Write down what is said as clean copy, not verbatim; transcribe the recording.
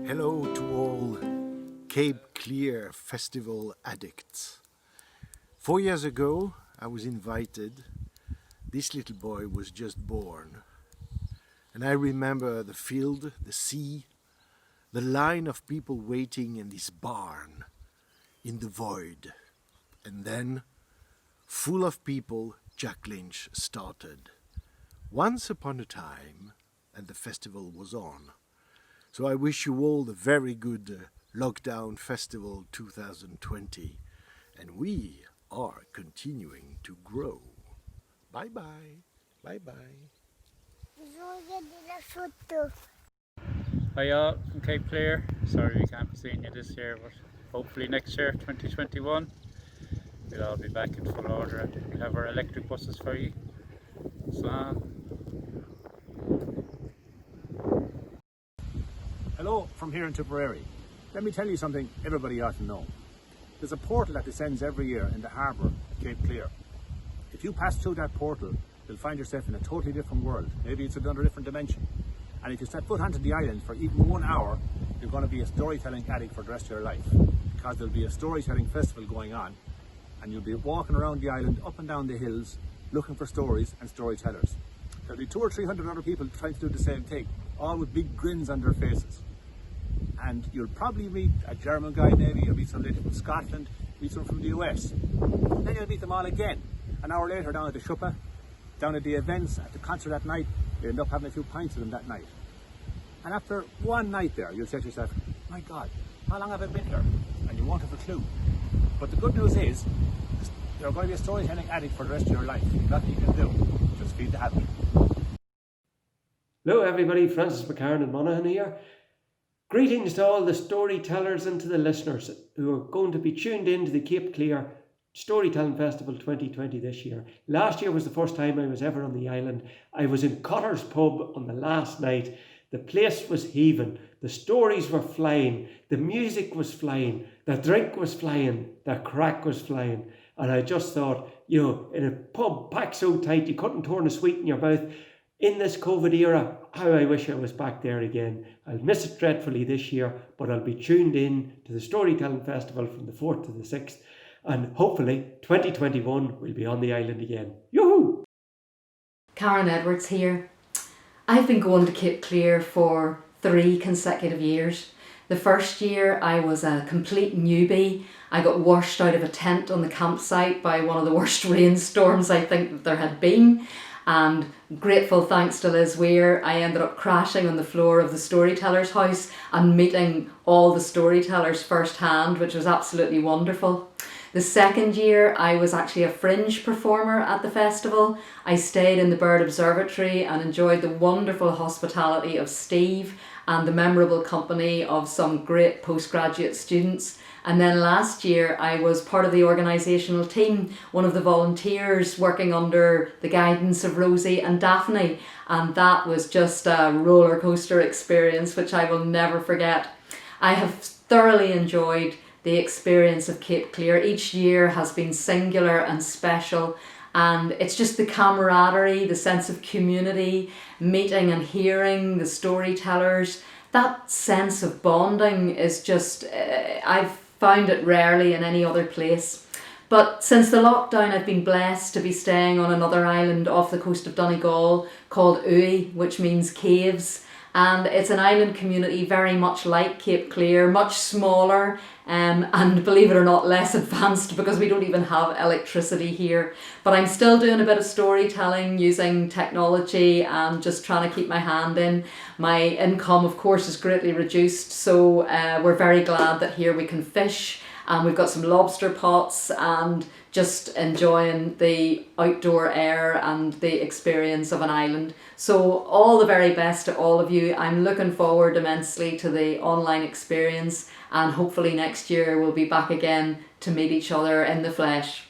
Hello to all Cape Cleire festival addicts. 4 years ago I was invited. This little boy was just born. And I remember the field, the sea, the line of people waiting in this barn, in the void. And then, full of people, Jack Lynch started. Once upon a time, and the festival was on. So I wish you all the very good Lockdown Festival 2020. And we are continuing to grow. Bye bye. Bye bye. Hi all from Cape Cleire. Sorry we can't be seeing you this year, but hopefully next year, 2021, we'll all be back in full order and we'll have our electric buses for you. So, hello from here in Tipperary. Let me tell you something everybody ought to know. There's a portal that descends every year in the harbour at Cape Cleire. If you pass through that portal, you'll find yourself in a totally different world. Maybe it's another different dimension. And if you set foot onto the island for even 1 hour, you're going to be a storytelling addict for the rest of your life. Because there'll be a storytelling festival going on, and you'll be walking around the island, up and down the hills, looking for stories and storytellers. There'll be 200 or 300 other people trying to do the same thing, all with big grins on their faces. And you'll probably meet a German guy maybe, you'll meet somebody from Scotland, meet someone from the US. Then you'll meet them all again. An hour later down at the shuppa, down at the events, at the concert that night, you end up having a few pints with them that night. And after one night there, you'll say to yourself, my God, how long have I been here? And you won't have a clue. But the good news is, you're going to be a storytelling addict for the rest of your life. Nothing you can do, just feed the habit. Hello everybody, Mc Carron in Monaghan here. Greetings to all the storytellers and to the listeners who are going to be tuned in to the Cape Cleire Storytelling Festival 2020 this year. Last year was the first time I was ever on the island. I was in Cutter's Pub on the last night. The place was heaving. The stories were flying. The music was flying. The drink was flying. The crack was flying. And I just thought, you know, in a pub packed so tight you couldn't turn a sweet in your mouth. In this COVID era, how I wish I was back there again. I'll miss it dreadfully this year, but I'll be tuned in to the Storytelling Festival from the 4th to the 6th. And hopefully 2021 we'll be on the island again. Yoo-hoo! Karen Edwards here. I've been going to Cape Cleire for 3 consecutive years. The first year I was a complete newbie. I got washed out of a tent on the campsite by one of the worst rainstorms I think that there had been. And grateful thanks to Liz Weir, I ended up crashing on the floor of the storyteller's house and meeting all the storytellers firsthand, which was absolutely wonderful. The second year I was actually a fringe performer at the festival. I stayed in the Bird Observatory and enjoyed the wonderful hospitality of Steve and the memorable company of some great postgraduate students. And then last year I was part of the organisational team, one of the volunteers working under the guidance of Rosie and Daphne. And that was just a roller coaster experience which I will never forget. I have thoroughly enjoyed the experience of Cape Cleire. Each year has been singular and special, and it's just the camaraderie, the sense of community, meeting and hearing the storytellers. That sense of bonding is just, I've found it rarely in any other place. But since the lockdown, I've been blessed to be staying on another island off the coast of Donegal called Owey, which means caves. And it's an island community very much like Cape Cleire, much smaller, and believe it or not, less advanced because we don't even have electricity here. But I'm still doing a bit of storytelling using technology and just trying to keep my hand in. My income, of course, is greatly reduced, so we're very glad that here we can fish. And we've got some lobster pots and just enjoying the outdoor air and the experience of an island. So all the very best to all of you. I'm looking forward immensely to the online experience, and hopefully next year we'll be back again to meet each other in the flesh.